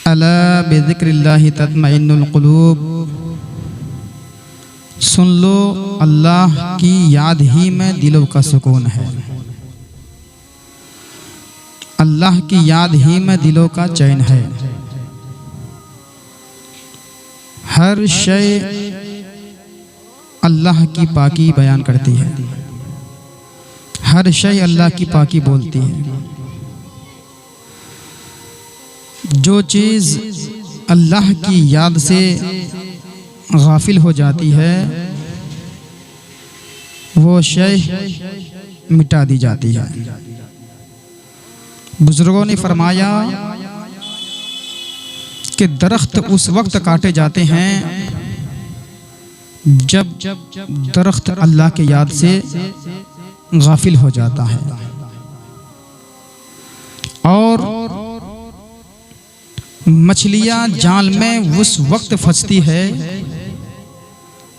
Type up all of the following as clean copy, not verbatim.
अला बिज़िक्रिल्लाहि तत्मइन्नुल क़ुलूब। सुन लो, अल्लाह की याद ही में दिलों का सुकून है। अल्लाह की याद ही में दिलों का चैन है। हर शय अल्लाह की पाकी बयान करती है, हर शय अल्लाह की पाकी बोलती है। जो चीज़ अल्लाह की याद से गाफिल हो जाती है वो शय मिटा दी जाती है। बुजुर्गों ने फरमाया कि दरख्त उस वक्त काटे जाते हैं जब दरख्त अल्लाह के याद से गाफिल हो जाता है, और मछलियां जाल में उस वक्त फंसती है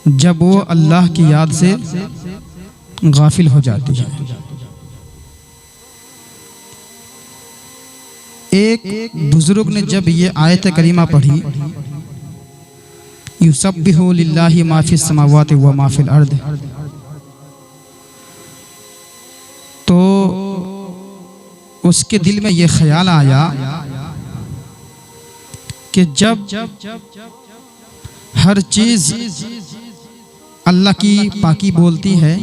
जब वो अल्लाह की याद से गाफिल हो जाती है। एक बुजुर्ग ने जब ये आयत करीमा पढ़ी, युसब्बिहु लिल्लाहि मा फिस समावाति व मा फिल अर्द, तो उसके दिल में ये ख्याल आया कि जब हर चीज अल्लाह की पाकी बोलती है,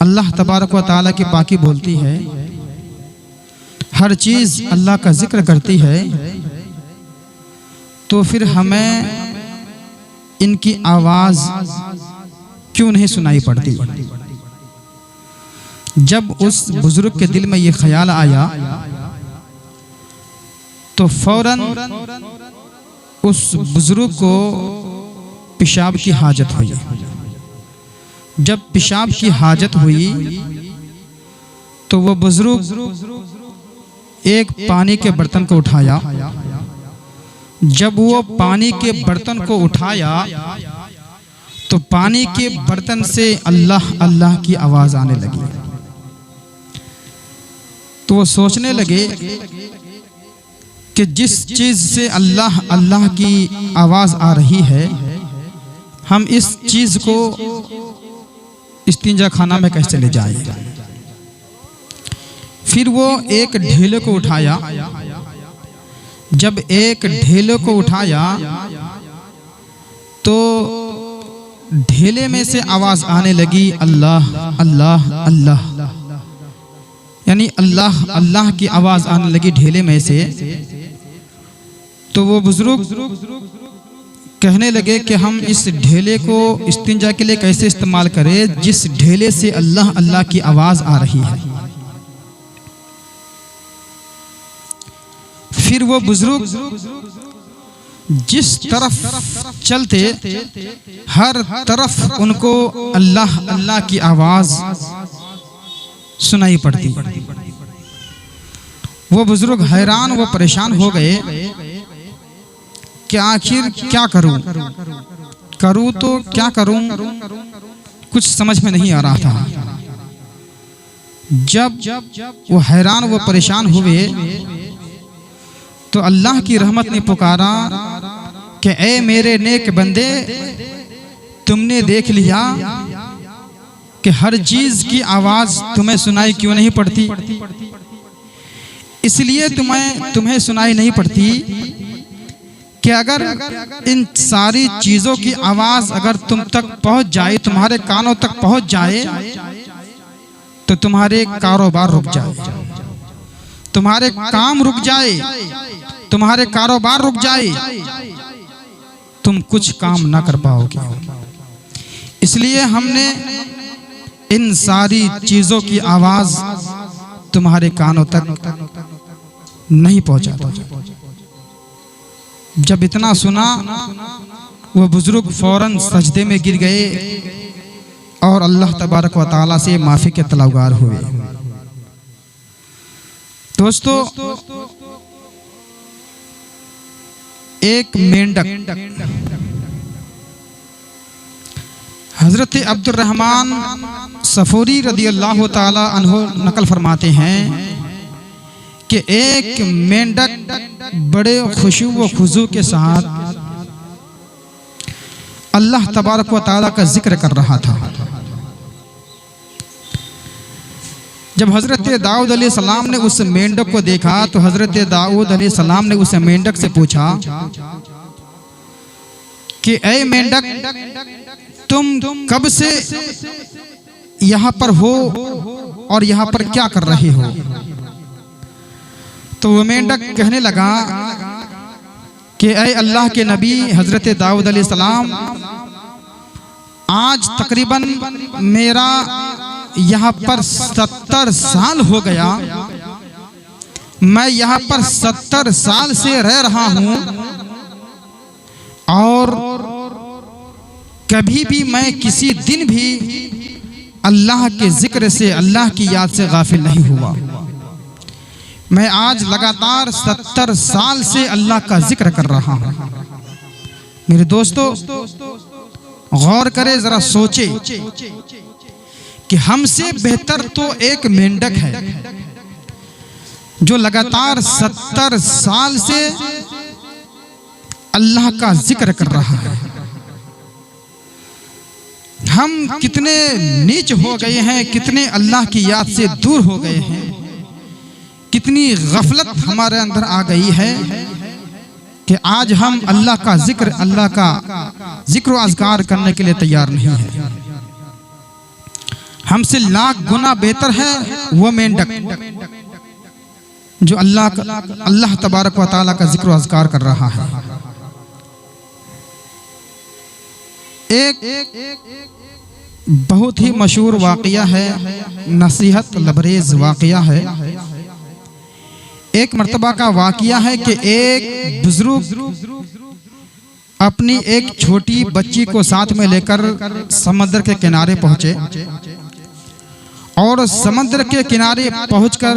अल्लाह तबारक व तआला की पाकी बोलती है, हर चीज अल्लाह का जिक्र करती है, तो फिर हमें इनकी आवाज क्यों नहीं सुनाई पड़ती। जब उस बुजुर्ग के दिल में ये ख्याल आया तो फौरन उस बुजुर्ग को पेशाब की हाजत हुई। जब पेशाब की हाजत हुई तो वो बुजुर्ग एक पानी के बर्तन को उठाया। जब वो पानी के बर्तन को उठाया तो पानी के बर्तन से अल्लाह अल्लाह की आवाज आने लगी। तो वो सोचने लगे कि जिस चीज से अल्लाह अल्लाह की आवाज आ रही है, हम इस चीज को इस्तिंजा खाना में कैसे ले जाएं। फिर वो एक ढेले को उठाया। जब एक ढेले को उठाया तो ढेले में से आवाज आने लगी अल्लाह अल्लाह अल्लाह, यानी अल्लाह अल्लाह की आवाज आने लगी ढेले में से। तो वो बुजुर्ग कहने लगे कि हम इस ढेले को इस्तिंजा के लिए कैसे इस्तेमाल करें जिस ढेले से अल्लाह अल्लाह की आवाज आ रही है। फिर वो बुजुर्ग जिस तरफ चलते हर तरफ उनको अल्लाह अल्लाह की आवाज सुनाई पड़ती। वो बुजुर्ग हैरान व परेशान हो गए कि आखिर क्या करूं, करूं तो क्या करूं, कुछ समझ में नहीं आ रहा था। जब वो हैरान व परेशान हुए तो अल्लाह की रहमत ने पुकारा कि ए मेरे नेक बंदे, तुमने देख लिया कि हर चीज की आवाज तुम्हें सुनाई क्यों नहीं पड़ती। इसलिए तुम्हें सुनाई नहीं पड़ती कि अगर इन सारी चीजों की आवाज अगर तुम तक पहुंच जाए, तुम्हारे कानों तक पहुंच जाए, तो तुम्हारे कारोबार रुक जाए, तुम्हारे काम रुक जाए, तुम्हारे कारोबार रुक जाए, तुम कुछ काम ना कर पाओगे। इसलिए हमने इन सारी चीजों की आवाज तुम्हारे कानों तक नहीं पहुंचा। जब इतना सुना वो बुजुर्ग फौरन सजदे में गिर गए और अल्लाह तबारक व तआला से माफी के तलबगार हुए। दोस्तों, एक मेंढक हजरत अब्दुर्रहमान सफूरी रदी अल्लाह ताला अन्हु नकल फरमाते हैं कि एक मेंढक बड़े खुशू व खुजू के साथ अल्लाह तबारक व तआला का जिक्र कर रहा था। जब हजरत दाऊद अलैहिस्सलाम ने उस मेंढक को देखा तो हजरत दाऊद अलैहिस्सलाम ने उस मेंढक से पूछा कि ऐ मेंढक, तुम कब से यहाँ पर हो और यहाँ पर क्या कर रहे हो? तो वो मेंढक कहने लगा कि ऐ अल्लाह के नबी हजरत दाऊद अलैहिस्सलाम, आज तकरीबन मेरा यहाँ पर 70 साल हो गया। मैं यहाँ पर 70 साल से रह रहा हूँ और कभी भी मैं किसी दिन भी अल्लाह के जिक्र से, अल्लाह की याद से गाफिल नहीं हुआ। मैं आज लगातार 70 साल से अल्लाह का जिक्र कर रहा हूँ। मेरे दोस्तों, गौर करें, जरा सोचे कि हमसे बेहतर तो एक मेंढक है जो लगातार 70 साल से अल्लाह का जिक्र कर रहा है। हम कितने नीच हो गए हैं, कितने अल्लाह की याद से दूर हो गए हैं, कितनी गफलत हमारे अंदर आ गई है कि आज हम अल्लाह का जिक्र अज़कार करने के लिए तैयार नहीं है। हमसे लाख गुना बेहतर है वो मेंढक जो अल्लाह तबारक व तआला का जिक्र अज़कार कर रहा है। एक बहुत ही मशहूर वाक़या है, नसीहत लबरेज वाक़या है। एक मर्तबा का वाक़या है कि एक बुजुर्ग अपनी एक छोटी बच्ची को साथ में लेकर समुद्र के किनारे पहुंचे और समुद्र के किनारे पहुंचकर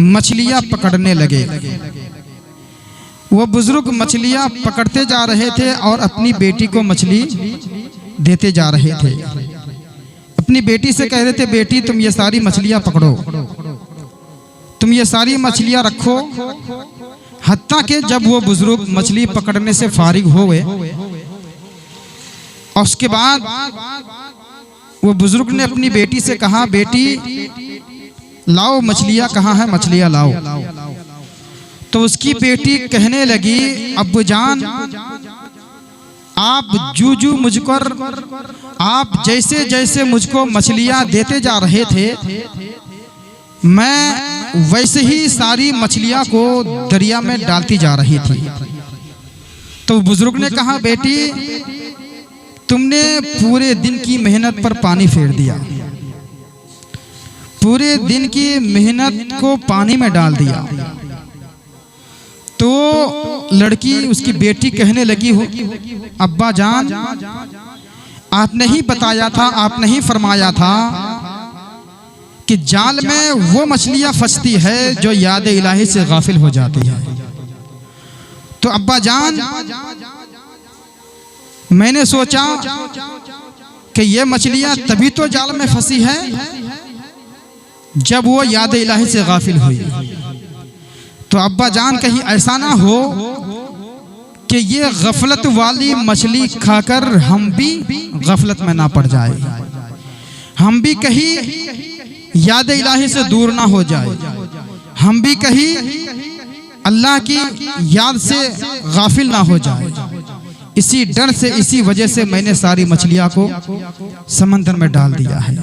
मछलियां पकड़ने लगे। वो बुजुर्ग मछलियां पकड़ते जा रहे थे और अपनी बेटी को मछली देते जा रहे थे। अपनी बेटी से कह रहे थे, बेटी तुम ये सारी मछलियां पकड़ो, तुम ये सारी मछलियां रखो। हत्ता के जब वो बुजुर्ग मछली पकड़ने से फारिग हो गए और उसके बाद वो बुजुर्ग ने अपनी बेटी से कहा, बेटी लाओ मछलियां, कहाँ है मछलियां लाओ। तो उसकी बेटी कहने लगी, अब्बू जान, आप जूजू मुझको, आप जैसे जैसे मुझको मछलियां देते जा रहे थे, मैं वैसे ही सारी मछलियां को दरिया में डालती जा रही थी। तो बुजुर्ग ने कहा, बेटी तुमने पूरे दिन की मेहनत पर पानी फेर दिया, पूरे दिन की मेहनत को पानी में डाल दिया। तो लड़की, उसकी बेटी कहने लगी, हो अब्बा जान, आपने ही बताया था, आपने ही फरमाया था कि जाल में वो मछलियां फंसती है जो याद इलाही से गाफिल हो जाती है। तो अब्बा जान, मैंने सोचा कि ये मछलियां तभी तो जाल में फंसी है जब वो याद इलाही से गाफिल हुई। तो अब्बा जान, कहीं ऐसा ना हो कि ये गफलत वाली मछली खाकर हम भी गफलत में ना पड़ जाए, हम भी कहीं याद इलाही से दूर ना हो जाए, हम भी कहीं अल्लाह की याद से गाफिल ना हो जाए। इसी डर से, इसी वजह से मैंने सारी मछलियां को समंदर में डाल दिया है।